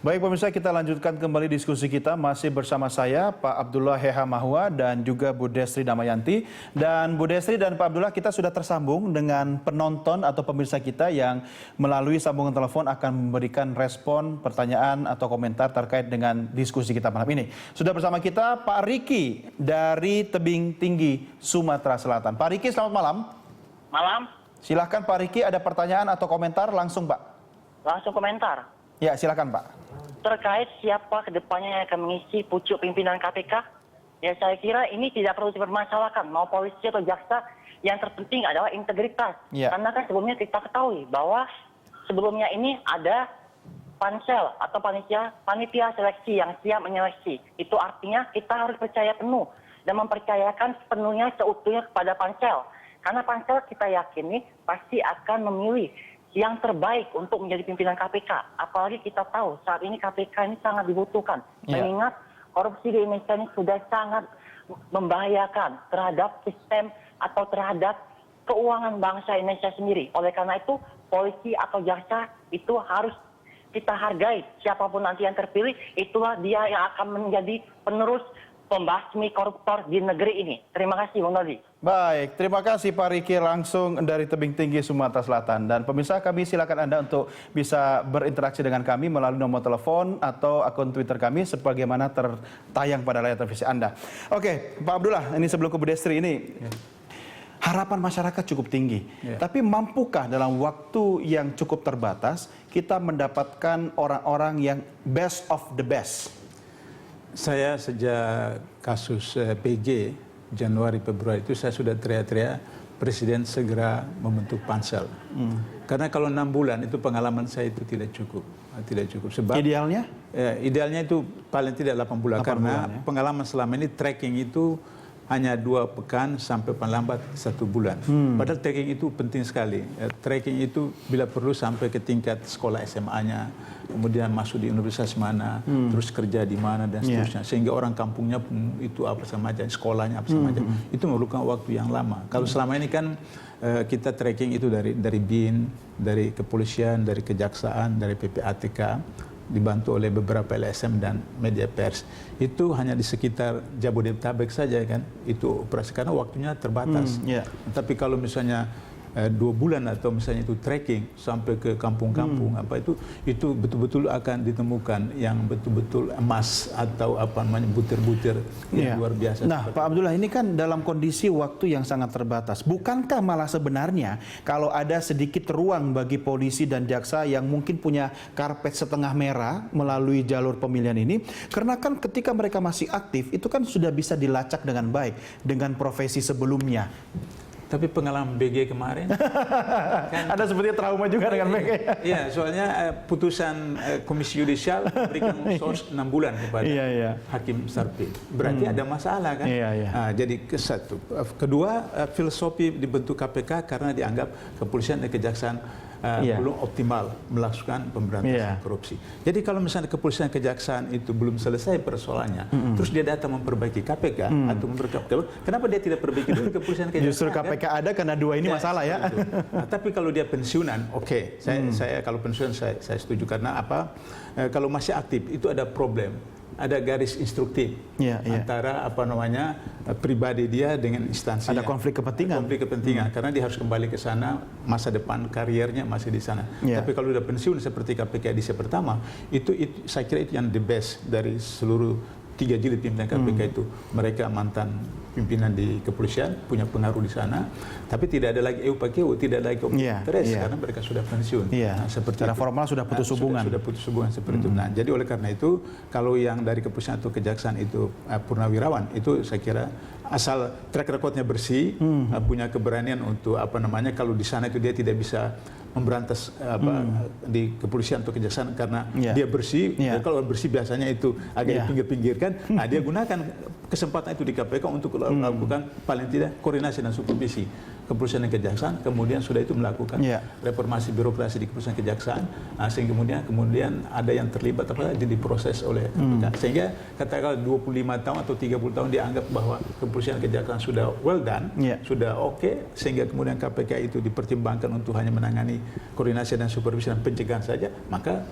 Baik pemirsa, kita lanjutkan kembali diskusi kita masih bersama saya Pak Abdullah Heha Mahua dan juga Bu Destri Damayanti. Dan Bu Destri dan Pak Abdullah, kita sudah tersambung dengan penonton atau pemirsa kita yang melalui sambungan telepon akan memberikan respon, pertanyaan atau komentar terkait dengan diskusi kita malam ini. Sudah bersama kita Pak Riki dari Tebing Tinggi, Sumatera Selatan. Pak Riki, selamat malam. Malam. Silahkan Pak Riki, ada pertanyaan atau komentar langsung Pak. Langsung komentar. Ya, silakan Pak. Terkait siapa kedepannya yang akan mengisi pucuk pimpinan KPK, ya saya kira ini tidak perlu dipermasalahkan, mau polisi atau jaksa, yang terpenting adalah integritas. Ya. Karena kan sebelumnya kita ketahui bahwa sebelumnya ini ada pansel atau panitia seleksi yang siap menyeleksi. Itu artinya kita harus percaya penuh dan mempercayakan sepenuhnya seutuhnya kepada pansel. Karena pansel kita yakini pasti akan memilih yang terbaik untuk menjadi pimpinan KPK. Apalagi kita tahu saat ini KPK ini sangat dibutuhkan. Mengingat korupsi di Indonesia ini sudah sangat membahayakan terhadap sistem atau terhadap keuangan bangsa Indonesia sendiri. Oleh karena itu, polisi atau jaksa itu harus kita hargai. Siapapun nanti yang terpilih, itulah dia yang akan menjadi penerus pembasmi koruptor di negeri ini. Terima kasih, Bung Nodi. Baik, terima kasih Pak Riki langsung dari Tebing Tinggi, Sumatera Selatan. Dan pemirsa, kami silakan Anda untuk bisa berinteraksi dengan kami melalui nomor telepon atau akun Twitter kami sebagaimana tertayang pada layar televisi Anda. Oke, Pak Abdullah, ini sebelum ke Bu Destri ini, harapan masyarakat cukup tinggi. Tapi mampukah dalam waktu yang cukup terbatas kita mendapatkan orang-orang yang best of the best? Saya sejak kasus PG Januari Februari itu saya sudah teriak-teriak Presiden segera membentuk pansel. Karena kalau 6 bulan itu pengalaman saya itu tidak cukup. Sebab idealnya? Idealnya itu paling tidak 8 bulan. Karena pengalaman selama ini tracking itu hanya 2 pekan sampai paling lambat 1 bulan. Padahal tracking itu penting sekali. Tracking itu bila perlu sampai ke tingkat sekolah SMA-nya, kemudian masuk di universitas mana, terus kerja di mana dan seterusnya. Sehingga orang kampungnya pun itu apa sama aja, sekolahnya apa sama aja. Itu memerlukan waktu yang lama. Kalau selama ini kan kita tracking itu dari BIN, dari kepolisian, dari kejaksaan, dari PPATK, dibantu oleh beberapa LSM dan media pers. Itu hanya di sekitar Jabodetabek saja kan, itu operasi karena waktunya terbatas. Tapi kalau misalnya 2 bulan atau misalnya itu tracking sampai ke kampung-kampung apa itu betul-betul akan ditemukan yang betul-betul emas atau apa namanya butir-butir yang luar biasa. Nah, Pak Abdullah, ini kan dalam kondisi waktu yang sangat terbatas. Bukankah malah sebenarnya kalau ada sedikit ruang bagi polisi dan jaksa yang mungkin punya karpet setengah merah melalui jalur pemilihan ini, karena kan ketika mereka masih aktif itu kan sudah bisa dilacak dengan baik dengan profesi sebelumnya. Tapi pengalaman BG kemarin kan ada seperti trauma juga dengan BG. Iya, soalnya putusan Komisi Yudisial berikan source 6 bulan kepada Hakim Sarpi. Berarti ada masalah kan? Nah, jadi satu. Kedua, filosofi dibentuk KPK karena dianggap kepolisian dan kejaksaan belum optimal melakukan pemberantasan korupsi. Jadi kalau misalnya kepolisian kejaksaan itu belum selesai persoalannya, terus dia datang memperbaiki KPK atau memperbaiki, kenapa dia tidak perbaiki dulu kepolisian kejaksaan? Justru KPK ada karena 2 ini masalah ya. Nah, tapi kalau dia pensiunan, oke, saya kalau pensiun saya setuju karena apa? Kalau masih aktif itu ada problem. Ada garis instruktif antara apa namanya pribadi dia dengan instansi. Ada konflik kepentingan. Konflik kepentingan karena dia harus kembali ke sana, masa depan kariernya masih di sana. Tapi kalau sudah pensiun seperti KPK edisi pertama, itu saya kira itu yang the best dari seluruh 3 jilid pimpinan KPK itu. Mereka mantan pimpinan di kepolisian, punya pengaruh di sana, tapi tidak ada lagi EUPKU, tidak ada lagi interest karena mereka sudah pensiun. Nah, seperti secara formal sudah putus hubungan. Sudah putus hubungan seperti itu. Nah, jadi oleh karena itu, kalau yang dari kepolisian atau kejaksaan itu purnawirawan, itu saya kira asal track recordnya bersih, punya keberanian untuk apa namanya, kalau di sana itu dia tidak bisa memberantas di kepolisian atau kejaksaan karena dia bersih. Kalau bersih biasanya itu agak dipinggir-pinggirkan. Nah, dia gunakan kesempatan itu di KPK untuk melakukan paling tidak koordinasi dan supervisi. kepolisian dan kejaksaan, kemudian sudah itu melakukan reformasi birokrasi di kepolisian kejaksaan, sehingga kemudian ada yang terlibat diproses oleh KPK. Sehingga katakanlah 25 tahun atau 30 tahun dianggap bahwa kepolisian kejaksaan sudah well done, sudah oke, sehingga kemudian KPK itu dipertimbangkan untuk hanya menangani koordinasi dan supervisi dan pencegahan saja, maka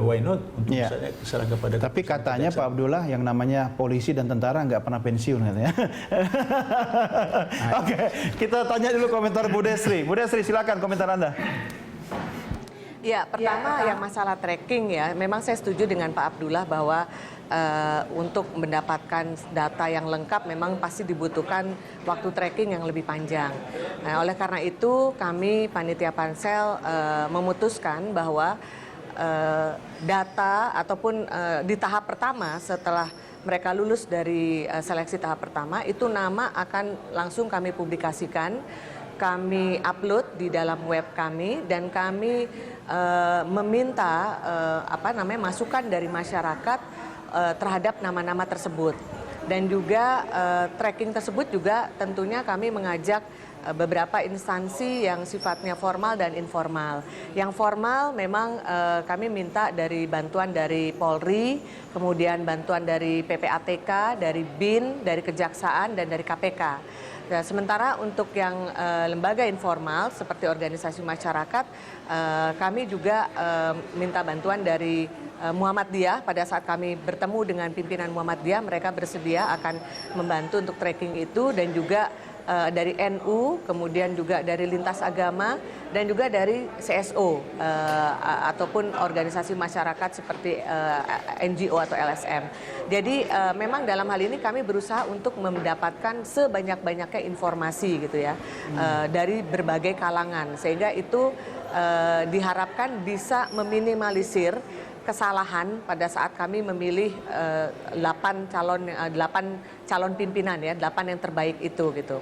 why not untuk misalnya serang kepada. Tapi katanya Pak Abdullah yang namanya polisi dan tentara nggak pernah pensiun katanya. Oke, kita tanya dulu komentar Bu Desri. Bu Desri, silakan komentar Anda. Ya, pertama yang masalah tracking ya, memang saya setuju dengan Pak Abdullah bahwa untuk mendapatkan data yang lengkap memang pasti dibutuhkan waktu tracking yang lebih panjang. Nah, oleh karena itu kami panitia pansel memutuskan bahwa data ataupun di tahap pertama setelah mereka lulus dari seleksi tahap pertama, itu nama akan langsung kami publikasikan, kami upload di dalam web kami, dan kami meminta masukan dari masyarakat terhadap nama-nama tersebut. Dan juga tracking tersebut juga tentunya kami mengajak beberapa instansi yang sifatnya formal dan informal. Yang formal memang kami minta dari bantuan dari Polri, kemudian bantuan dari PPATK, dari BIN, dari Kejaksaan, dan dari KPK. Nah, sementara untuk yang lembaga informal seperti organisasi masyarakat, kami juga minta bantuan dari Muhammadiyah. Pada saat kami bertemu dengan pimpinan Muhammadiyah, mereka bersedia akan membantu untuk tracking itu, dan juga dari NU, kemudian juga dari lintas agama, dan juga dari CSO ataupun organisasi masyarakat seperti NGO atau LSM. Jadi memang dalam hal ini kami berusaha untuk mendapatkan sebanyak-banyaknya informasi gitu ya, dari berbagai kalangan, sehingga itu diharapkan bisa meminimalisir kesalahan pada saat kami memilih 8 calon pimpinan ya, 8 yang terbaik itu gitu.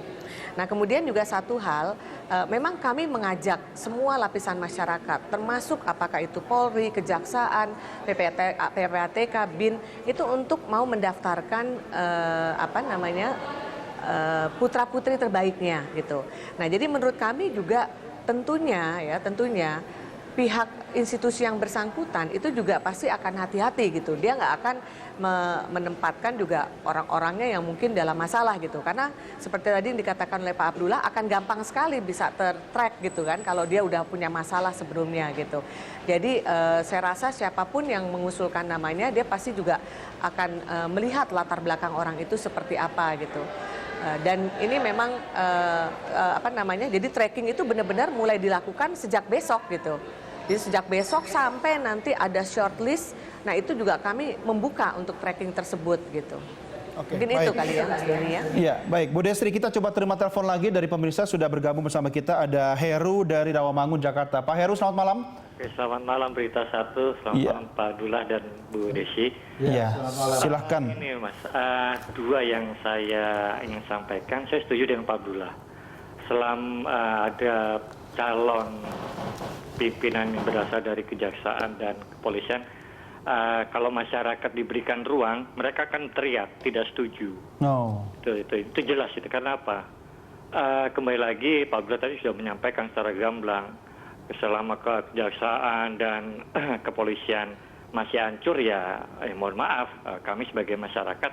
Nah, kemudian juga satu hal, memang kami mengajak semua lapisan masyarakat, termasuk apakah itu Polri, Kejaksaan, PPATK, BIN, itu untuk mau mendaftarkan putra-putri terbaiknya gitu. Nah, jadi menurut kami juga tentunya pihak institusi yang bersangkutan itu juga pasti akan hati-hati gitu. Dia nggak akan menempatkan juga orang-orangnya yang mungkin dalam masalah gitu. Karena seperti tadi yang dikatakan oleh Pak Abdullah, akan gampang sekali bisa ter-track gitu kan kalau dia udah punya masalah sebelumnya gitu. Jadi saya rasa siapapun yang mengusulkan namanya, dia pasti juga akan melihat latar belakang orang itu seperti apa gitu. Dan ini memang jadi tracking itu benar-benar mulai dilakukan sejak besok gitu. Jadi sejak besok sampai nanti ada shortlist, nah itu juga kami membuka untuk tracking tersebut gitu. Oke, mungkin baik. itu kali ya Mas Doni ya. Iya, baik. Bu Desri, kita coba terima telepon lagi dari pemirsa, sudah bergabung bersama kita. Ada Heru dari Rawamangun, Jakarta. Pak Heru, selamat malam. Oke, selamat malam Berita Satu, selamat malam Pak Abdullah dan Bu Desi. Iya, silahkan. Ini Mas, dua yang saya ingin sampaikan, saya setuju dengan Pak Abdullah. Selama ada calon pimpinan yang berasal dari kejaksaan dan kepolisian, kalau masyarakat diberikan ruang, mereka akan teriak tidak setuju. Itu jelas itu. Karena apa? Kembali lagi Pak Abdullah tadi sudah menyampaikan secara gamblang, selama kejaksaan dan kepolisian masih hancur ya, mohon maaf, kami sebagai masyarakat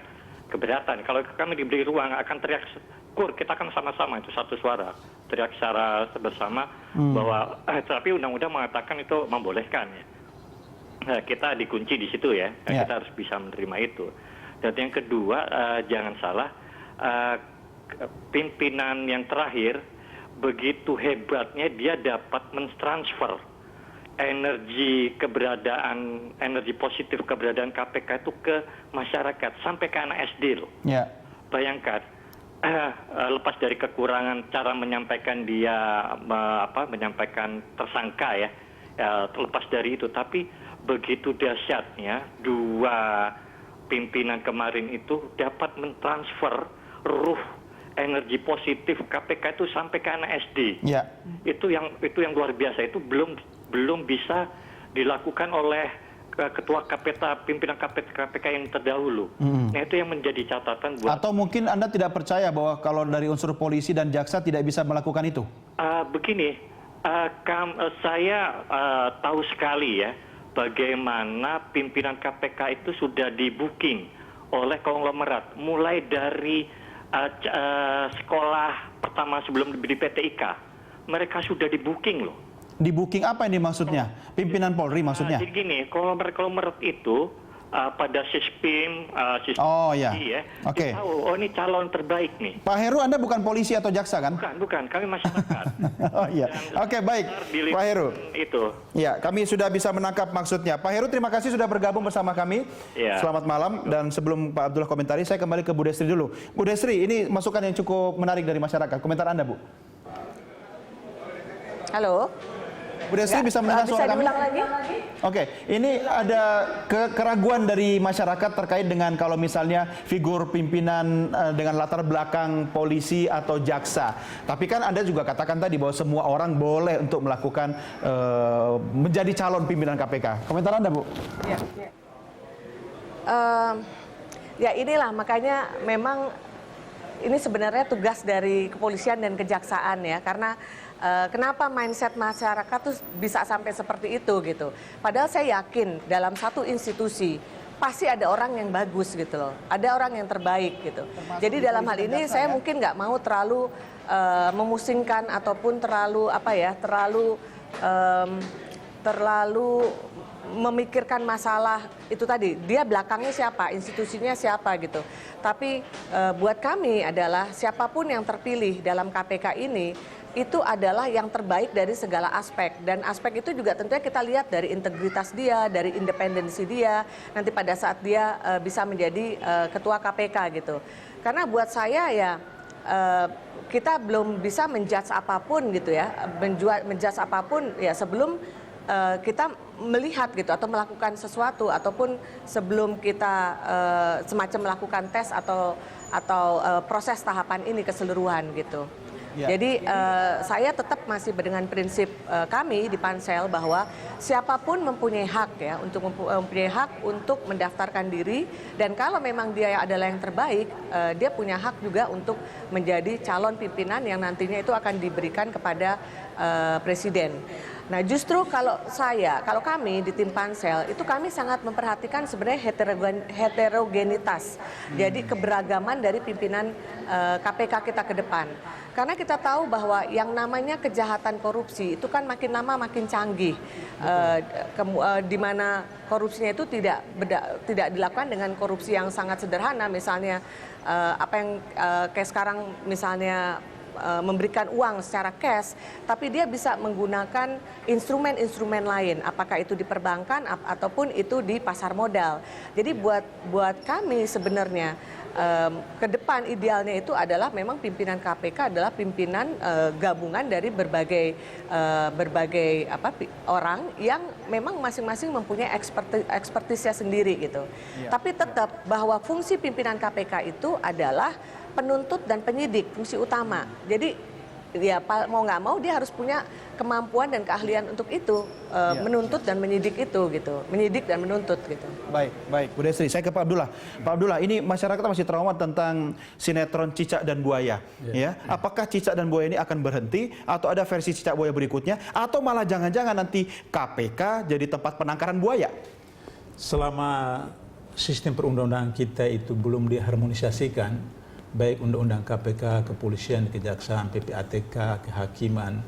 keberatan. Kalau kami diberi ruang akan teriak, kita akan sama-sama itu satu suara, teriak secara bersama bahwa tapi undang-undang mengatakan itu membolehkan ya. Kita dikunci di situ ya, kita harus bisa menerima itu. Dan yang kedua, jangan salah, pimpinan yang terakhir begitu hebatnya dia dapat mentransfer energi positif keberadaan KPK itu ke masyarakat sampai ke anak SD loh. Bayangkan, lepas dari kekurangan cara menyampaikan menyampaikan tersangka ya, lepas dari itu, tapi begitu dahsyatnya dua pimpinan kemarin itu dapat mentransfer ruh energi positif KPK itu sampai ke anak SD. Itu yang luar biasa, itu belum bisa dilakukan oleh ketua KPK, pimpinan KPK yang terdahulu. Nah, itu yang menjadi catatan buat. Atau mungkin Anda tidak percaya bahwa kalau dari unsur polisi dan jaksa tidak bisa melakukan itu? Begini, saya tahu sekali ya bagaimana pimpinan KPK itu sudah di-booking oleh konglomerat, mulai dari sekolah pertama sebelum di PT IKA. Mereka sudah di-booking loh. Di booking apa ini maksudnya? Pimpinan Polri maksudnya? Jadi gini, konglomerat itu pada sistem Oh ya, oke. Tahu, oh ini calon terbaik nih. Pak Heru, Anda bukan polisi atau jaksa kan? Bukan, kami masyarakat. Oh iya, oke baik, Pak Heru. Itu. Ya, kami sudah bisa menangkap maksudnya. Pak Heru, terima kasih sudah bergabung bersama kami. Ya. Selamat malam. Dan sebelum Pak Abdullah komentari, saya kembali ke Bu Desri dulu. Bu Desri, ini masukan yang cukup menarik dari masyarakat. Komentar Anda, Bu. Halo. Bu Desri bisa mendengar suara kami? Bisa diulang lagi? Oke, ini ada keraguan dari masyarakat terkait dengan kalau misalnya figur pimpinan dengan latar belakang polisi atau jaksa. Tapi kan Anda juga katakan tadi bahwa semua orang boleh untuk melakukan menjadi calon pimpinan KPK. Komentar Anda, Bu? Ya inilah makanya memang ini sebenarnya tugas dari kepolisian dan kejaksaan ya, karena kenapa mindset masyarakat tuh bisa sampai seperti itu gitu. Padahal saya yakin dalam satu institusi pasti ada orang yang bagus gitu loh, ada orang yang terbaik gitu. Jadi dalam hal ini saya mungkin nggak mau terlalu memusingkan ataupun terlalu terlalu memikirkan masalah itu tadi, dia belakangnya siapa, institusinya siapa gitu. Tapi buat kami adalah siapapun yang terpilih dalam KPK ini itu adalah yang terbaik dari segala aspek, dan aspek itu juga tentunya kita lihat dari integritas dia, dari independensi dia nanti pada saat dia bisa menjadi ketua KPK gitu. Karena buat saya ya kita belum bisa menjudge apapun gitu ya, menjudge apapun ya sebelum kita melihat gitu atau melakukan sesuatu, ataupun sebelum kita semacam melakukan tes atau proses tahapan ini keseluruhan gitu. Ya. Jadi saya tetap masih dengan prinsip kami di Pansel bahwa siapapun mempunyai hak ya mempunyai hak untuk mendaftarkan diri, dan kalau memang dia adalah yang terbaik, dia punya hak juga untuk menjadi calon pimpinan yang nantinya itu akan diberikan kepada presiden. Nah justru kalau kami di tim Pansel itu kami sangat memperhatikan sebenarnya heterogenitas, jadi keberagaman dari pimpinan KPK kita ke depan. Karena kita tahu bahwa yang namanya kejahatan korupsi itu kan makin lama makin canggih, di mana korupsinya itu tidak dilakukan dengan korupsi yang sangat sederhana, misalnya apa yang kayak sekarang misalnya memberikan uang secara cash, tapi dia bisa menggunakan instrumen-instrumen lain, apakah itu di perbankan ataupun itu di pasar modal. Jadi buat kami sebenarnya ke depan idealnya itu adalah memang pimpinan KPK adalah pimpinan gabungan dari berbagai orang yang memang masing-masing mempunyai ekspertisnya sendiri gitu. Ya. Tapi tetap bahwa fungsi pimpinan KPK itu adalah penuntut dan penyidik, fungsi utama. Jadi ya mau nggak mau dia harus punya kemampuan dan keahlian untuk itu, menuntut dan menyidik itu gitu, menyidik dan menuntut gitu. Baik, Bu Desri, saya ke Pak Abdullah. Pak Abdullah, ini masyarakat masih trauma tentang sinetron Cicak dan Buaya. Ya, apakah Cicak dan Buaya ini akan berhenti atau ada versi Cicak Buaya berikutnya, atau malah jangan-jangan nanti KPK jadi tempat penangkaran buaya? Selama sistem perundang-undangan kita itu belum diharmonisasikan, baik undang-undang KPK, kepolisian, kejaksaan, PPATK, kehakiman,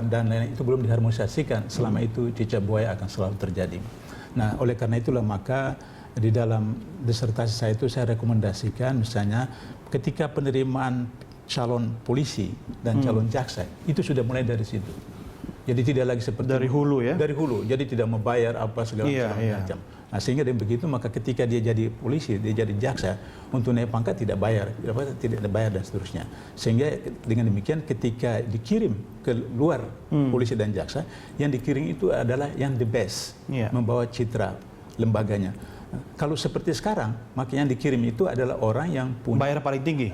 dan lain-lain itu belum diharmonisasikan, selama itu cicak buaya akan selalu terjadi. Nah, oleh karena itulah maka di dalam disertasi saya itu saya rekomendasikan misalnya ketika penerimaan calon polisi dan calon jaksa itu sudah mulai dari situ. Jadi tidak lagi seperti dari hulu ya? Dari hulu, jadi tidak membayar apa segala macam. Nah, sehingga dengan begitu maka ketika dia jadi polisi, dia jadi jaksa, untuk naik pangkat tidak bayar dan seterusnya. Sehingga dengan demikian ketika dikirim ke luar polisi dan jaksa, yang dikirim itu adalah yang the best, membawa citra lembaganya. Kalau seperti sekarang, maka yang dikirim itu adalah orang yang punya Bayar paling tinggi.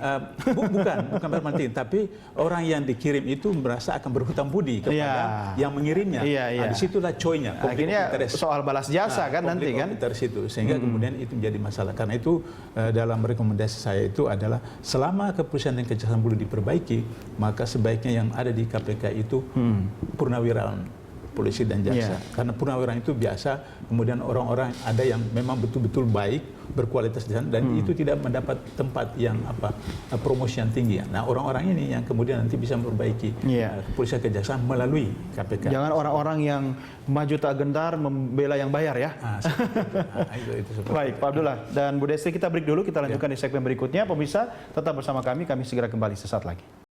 bukan bayar paling tinggi, tapi orang yang dikirim itu merasa akan berhutang budi kepada yang mengirimnya. Iya. Disitulah coy-nya. Akhirnya soal balas jasa kan nanti kan. Itu sehingga kemudian itu menjadi masalah. Karena itu dalam rekomendasi saya itu adalah selama kepolisian dan kejaksaan perlu diperbaiki, maka sebaiknya yang ada di KPK itu purnawirawan polisi dan jaksa. Karena purnawirawan itu biasa, kemudian orang-orang ada yang memang betul-betul baik, berkualitas dan itu tidak mendapat tempat yang promosi yang tinggi. Nah, orang-orang ini yang kemudian nanti bisa memperbaiki kepolisian kejaksaan melalui KPK. Jangan orang-orang yang maju tak gentar membela yang bayar ya. Itu Baik, Pak Abdullah dan Bu Destri, kita break dulu, kita lanjutkan di segmen berikutnya. Pemirsa, tetap bersama kami segera kembali sesaat lagi.